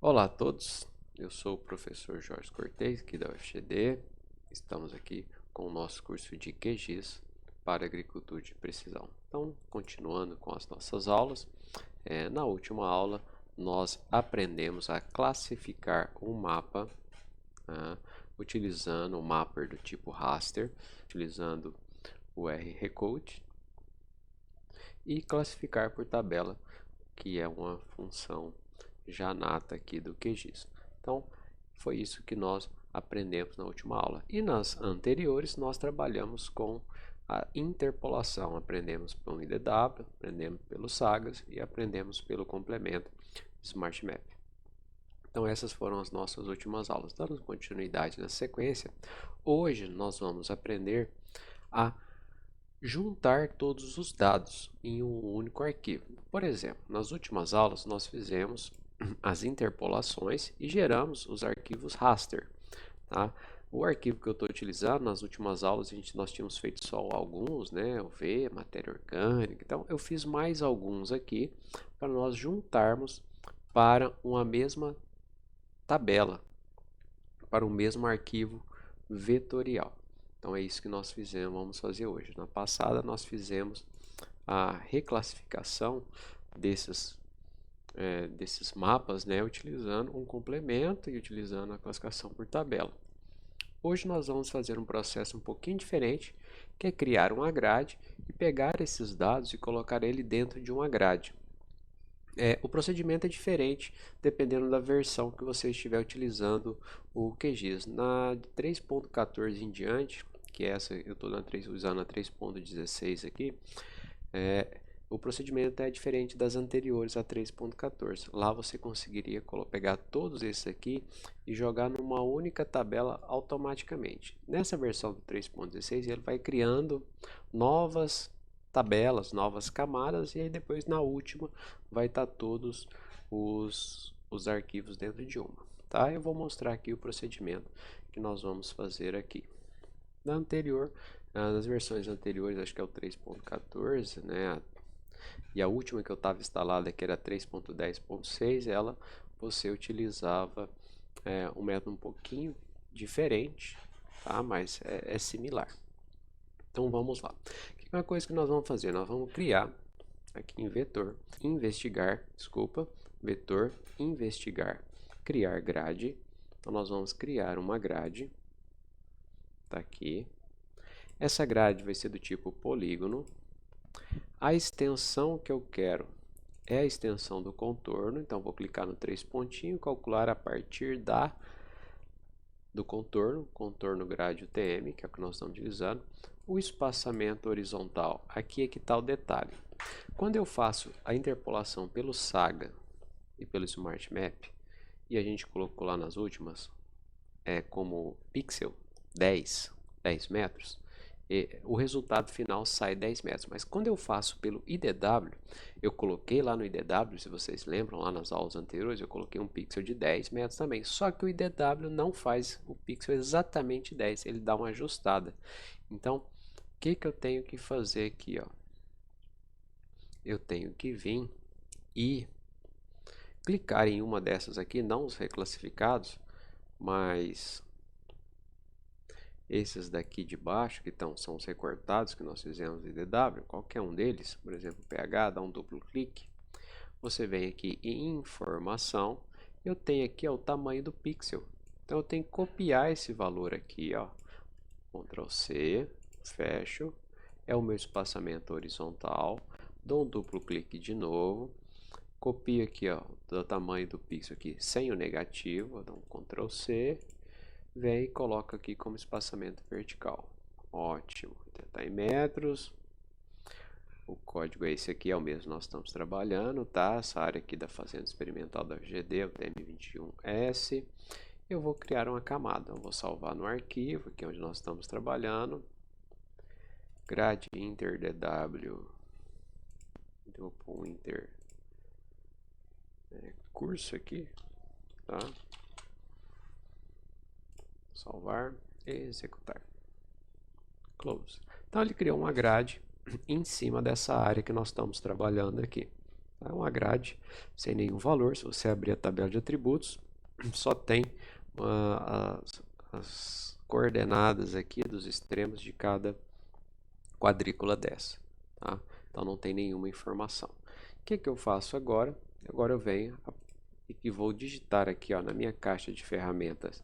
Olá a todos, eu sou o professor Jorge Cortez, aqui da UFGD. Estamos aqui com o nosso curso de QGIS para Agricultura de Precisão. Então, continuando com as nossas aulas, na última aula nós aprendemos a classificar um mapa utilizando o mapper do tipo raster, utilizando o R-Recode e classificar por tabela, que é uma função já nata aqui do QGIS. Então, foi isso que nós aprendemos na última aula. E nas anteriores, nós trabalhamos com a interpolação. Aprendemos pelo IDW, aprendemos pelos sagas e aprendemos pelo complemento Smart Map. Então, essas foram as nossas últimas aulas. Dando continuidade na sequência, hoje nós vamos aprender a juntar todos os dados em um único arquivo. Por exemplo, nas últimas aulas nós fizemos as interpolações e geramos os arquivos raster. Tá? O arquivo que eu estou utilizando nas últimas aulas, nós tínhamos feito só alguns, né? O V, matéria orgânica. Então, eu fiz mais alguns aqui para nós juntarmos para uma mesma tabela, para o mesmo arquivo vetorial. Então, é isso que nós fizemos, vamos fazer hoje. Na passada, nós fizemos a reclassificação desses mapas, né, utilizando um complemento e utilizando a classificação por tabela. Hoje nós vamos fazer um processo um pouquinho diferente, que é criar uma grade e pegar esses dados e colocar ele dentro de uma grade. O procedimento é diferente dependendo da versão que você estiver utilizando o QGIS. Na 3.14 em diante, que é essa, eu estou usando a 3.16 aqui, o procedimento é diferente das anteriores a 3.14. Lá você conseguiria pegar todos esses aqui e jogar numa única tabela automaticamente. Nessa versão do 3.16 ele vai criando novas tabelas, novas camadas, e aí depois na última vai estar todos os arquivos dentro de uma. Tá? Eu vou mostrar aqui o procedimento que nós vamos fazer aqui. Nas versões anteriores, acho que é o 3.14, né? E a última que eu estava instalada, que era 3.10.6, você utilizava um método um pouquinho diferente, tá? Mas é similar. Então vamos lá. Uma coisa que nós vamos fazer, nós vamos criar aqui em vetor, vetor, investigar, criar grade. Então nós vamos criar uma grade, tá aqui. Essa grade vai ser do tipo polígono. A extensão que eu quero é a extensão do contorno, então vou clicar no 3 pontinhos, calcular a partir do contorno grade UTM, que é o que nós estamos utilizando. O espaçamento horizontal, aqui é que está o detalhe. Quando eu faço a interpolação pelo Saga e pelo Smart Map, e a gente colocou lá nas últimas, como pixel 10 metros, o resultado final sai 10 metros. Mas quando eu faço pelo IDW, eu coloquei lá no IDW, se vocês lembram, lá nas aulas anteriores, eu coloquei um pixel de 10 metros também. Só que o IDW não faz o pixel exatamente 10, ele dá uma ajustada. Então, o que eu tenho que fazer aqui? Ó? Eu tenho que vir e clicar em uma dessas aqui, não os reclassificados, mas esses daqui de baixo, que são os recortados que nós fizemos em DW, qualquer um deles, por exemplo, PH, dá um duplo clique. Você vem aqui em informação, eu tenho aqui o tamanho do pixel. Então eu tenho que copiar esse valor aqui, ó. Ctrl C, fecho, é o meu espaçamento horizontal, dou um duplo clique de novo, copio aqui, ó, do tamanho do pixel aqui sem o negativo, dou um Ctrl C, vem e coloca aqui como espaçamento vertical. Ótimo, está em metros. O código é esse aqui, é o mesmo que nós estamos trabalhando, tá? Essa área aqui da Fazenda Experimental da UFGD, o TM21S. Eu vou criar uma camada, eu vou salvar no arquivo, aqui onde nós estamos trabalhando. Grade inter dw, duplo inter curso aqui, tá? Salvar e executar. Close. Então ele criou uma grade em cima dessa área que nós estamos trabalhando aqui. É uma grade sem nenhum valor. Se você abrir a tabela de atributos, só tem as coordenadas aqui dos extremos de cada quadrícula dessa, tá? Então não tem nenhuma informação. O que eu faço agora? Agora eu venho e vou digitar aqui, ó, na minha caixa de ferramentas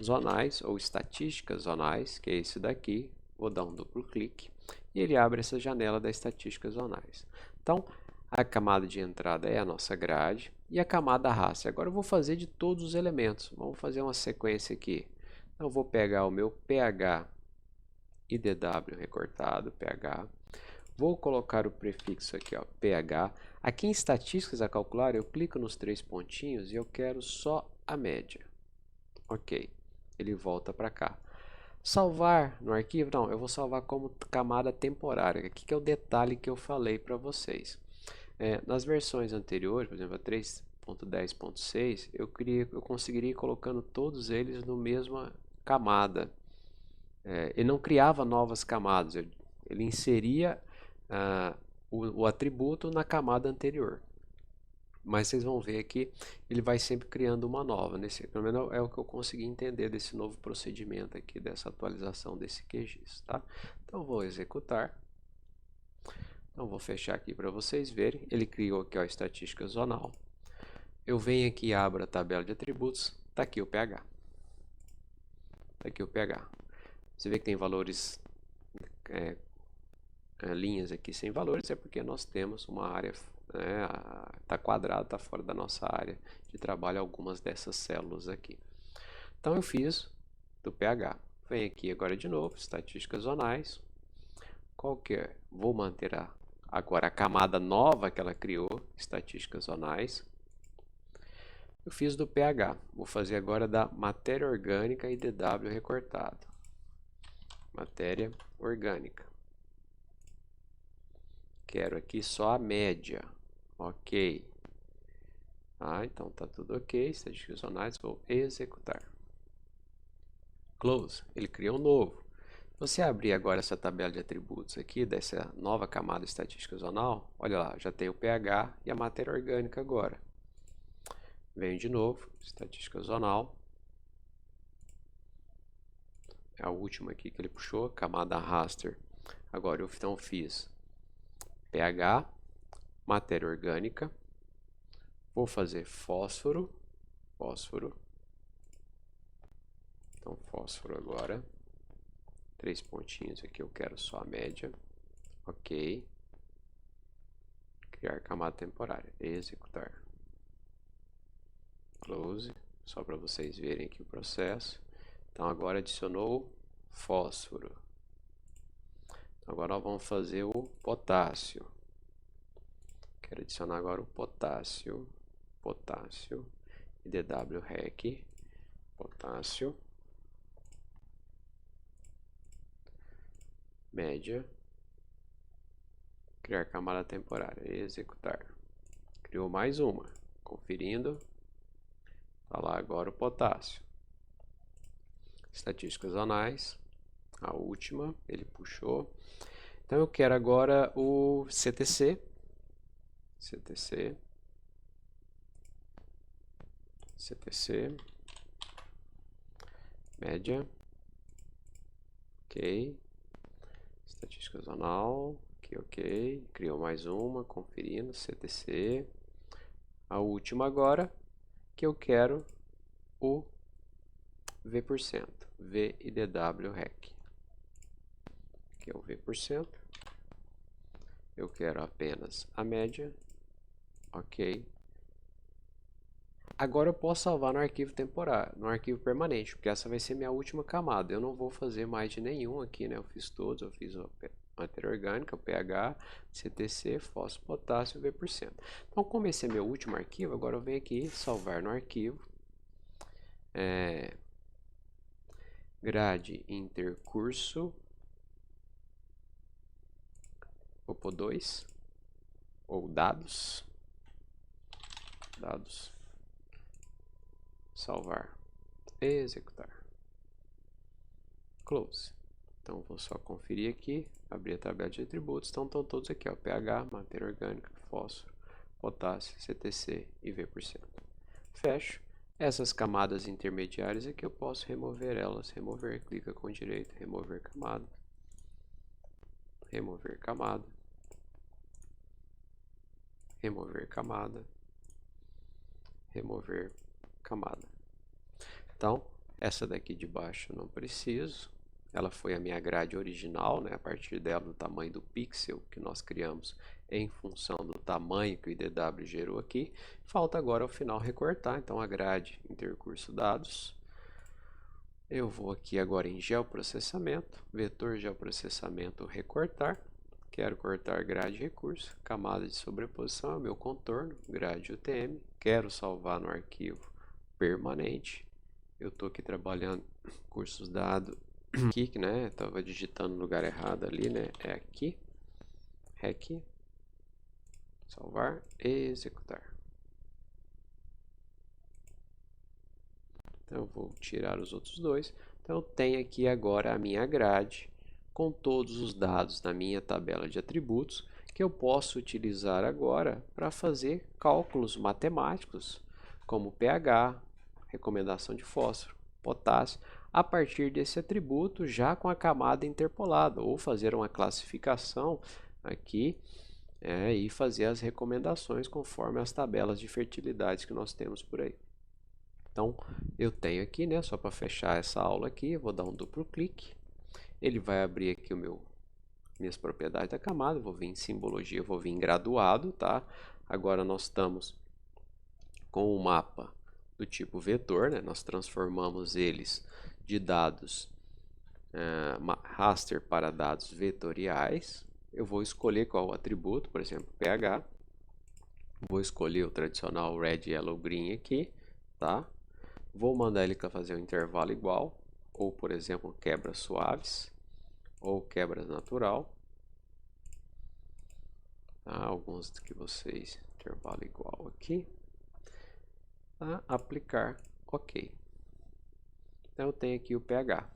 zonais ou estatísticas zonais, que é esse daqui. Vou dar um duplo clique e ele abre essa janela das estatísticas zonais. Então, a camada de entrada é a nossa grade e a camada raster. Agora eu vou fazer de todos os elementos. Vamos fazer uma sequência aqui. Então, eu vou pegar o meu pH e DW recortado, pH. Vou colocar o prefixo aqui, ó, pH. Aqui em estatísticas a calcular, eu clico nos 3 pontinhos e eu quero só a média. Ok, ele volta para cá. Salvar no arquivo? Não, eu vou salvar como camada temporária. Aqui que é o detalhe que eu falei para vocês. Nas versões anteriores, por exemplo, a 3.10.6, eu conseguiria ir colocando todos eles no mesma camada. Ele não criava novas camadas, ele inseria o atributo na camada anterior. Mas vocês vão ver que ele vai sempre criando uma nova. Pelo menos é o que eu consegui entender desse novo procedimento aqui, dessa atualização desse QGIS, tá? Então vou executar. Então vou fechar aqui para vocês verem. Ele criou aqui a estatística zonal. Eu venho aqui e abro a tabela de atributos. Está aqui o pH. Está aqui o pH. Você vê que tem valores, linhas aqui sem valores, é porque nós temos uma área, está quadrado, está fora da nossa área de trabalho algumas dessas células aqui. Então eu fiz do pH. Venho aqui agora de novo, estatísticas zonais. Qual que é? Vou manter agora a camada nova que ela criou, estatísticas zonais. Eu fiz do pH. Vou fazer agora da matéria orgânica e DW recortado. Matéria orgânica. Quero aqui só a média. Ok. Então tá tudo ok. Estatísticas zonais. Vou executar. Close. Ele criou um novo. Se você abrir agora essa tabela de atributos aqui, dessa nova camada estatística zonal, olha lá, já tem o pH e a matéria orgânica agora. Venho de novo, estatística zonal. É a última aqui que ele puxou, camada raster. Agora eu então fiz pH, matéria orgânica. Vou fazer fósforo. Então fósforo agora. 3 pontinhos aqui, eu quero só a média. Ok. Criar camada temporária. Executar. Close. Só para vocês verem aqui o processo. Então agora adicionou fósforo. Agora nós vamos fazer o potássio. Quero adicionar agora o potássio. E DW-REC. Potássio. Média. Criar camada temporária. Executar. Criou mais uma. Conferindo. Está lá agora o potássio. Estatísticas zonais. A última. Ele puxou. Então eu quero agora o CTC. Média. Ok. Estatística zonal. Aqui, ok. Criou mais uma. Conferindo. CTC. A última agora. Que eu quero o V%. V e DW REC. Aqui é o V%. Eu quero apenas a média. Ok. Agora eu posso salvar no arquivo temporário, no arquivo permanente, porque essa vai ser minha última camada. Eu não vou fazer mais de nenhum aqui, né? Eu fiz todos, eu fiz a matéria orgânica, o pH, CTC, fósforo, potássio, V%. Então, como esse é meu último arquivo, agora eu venho aqui salvar no arquivo. Grade intercurso. Vou pôr 2. Ou dados. Salvar. Executar. Close. Então vou só conferir aqui, abrir a tabela de atributos. Então estão todos aqui, ó, pH, matéria orgânica, fósforo, potássio, CTC e V%. Fecho. Essas camadas intermediárias aqui eu posso remover elas. Remover, clica com direito, remover camada. Remover camada. Remover camada. Remover camada. Então, essa daqui de baixo eu não preciso. Ela foi a minha grade original, né? A partir dela, do tamanho do pixel que nós criamos em função do tamanho que o IDW gerou aqui. Falta agora ao final recortar, então a grade intercurso dados. Eu vou aqui agora em geoprocessamento, vetor geoprocessamento recortar. Quero cortar grade recurso, camada de sobreposição é o meu contorno, grade UTM. Quero salvar no arquivo permanente. Eu estou aqui trabalhando cursos dados aqui, né? Estava digitando no lugar errado ali, né? É aqui. REC. Salvar. Executar. Então, eu vou tirar os outros dois. Então, eu tenho aqui agora a minha grade com todos os dados da minha tabela de atributos que eu posso utilizar agora para fazer cálculos matemáticos, como pH, recomendação de fósforo, potássio, a partir desse atributo já com a camada interpolada, ou fazer uma classificação aqui e fazer as recomendações conforme as tabelas de fertilidade que nós temos por aí. Então, eu tenho aqui, né, só para fechar essa aula aqui, eu vou dar um duplo clique. Ele vai abrir aqui minhas propriedades da camada, vou vir em simbologia, vou vir em graduado, tá? Agora nós estamos com o mapa do tipo vetor, né? Nós transformamos eles de dados raster para dados vetoriais. Eu vou escolher qual o atributo, por exemplo, pH. Vou escolher o tradicional red, yellow, green aqui, tá? Vou mandar ele para fazer um intervalo igual, ou por exemplo, quebras suaves, ou quebras natural. Tá? Alguns que vocês, intervalo igual aqui. Tá? Aplicar, ok. Então eu tenho aqui o pH.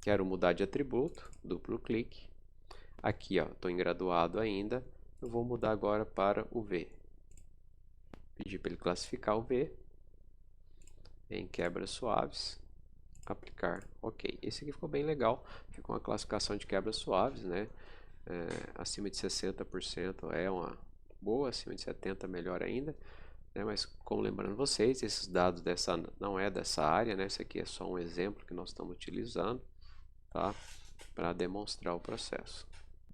Quero mudar de atributo, duplo clique. Aqui, estou em graduado ainda. Eu vou mudar agora para o V. Pedir para ele classificar o V em quebras suaves. Aplicar, ok. Esse aqui ficou bem legal. Ficou uma classificação de quebras suaves, né? Acima de 60% é uma boa, acima de 70% melhor ainda. Né? Mas, como lembrando vocês, esses dados não é dessa área, né? Esse aqui é só um exemplo que nós estamos utilizando, tá? Para demonstrar o processo.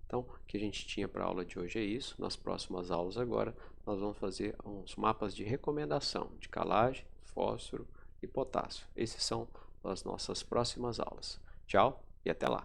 Então, o que a gente tinha para a aula de hoje é isso. Nas próximas aulas agora, nós vamos fazer uns mapas de recomendação de calagem, fósforo e potássio. Esses são as nossas próximas aulas. Tchau e até lá!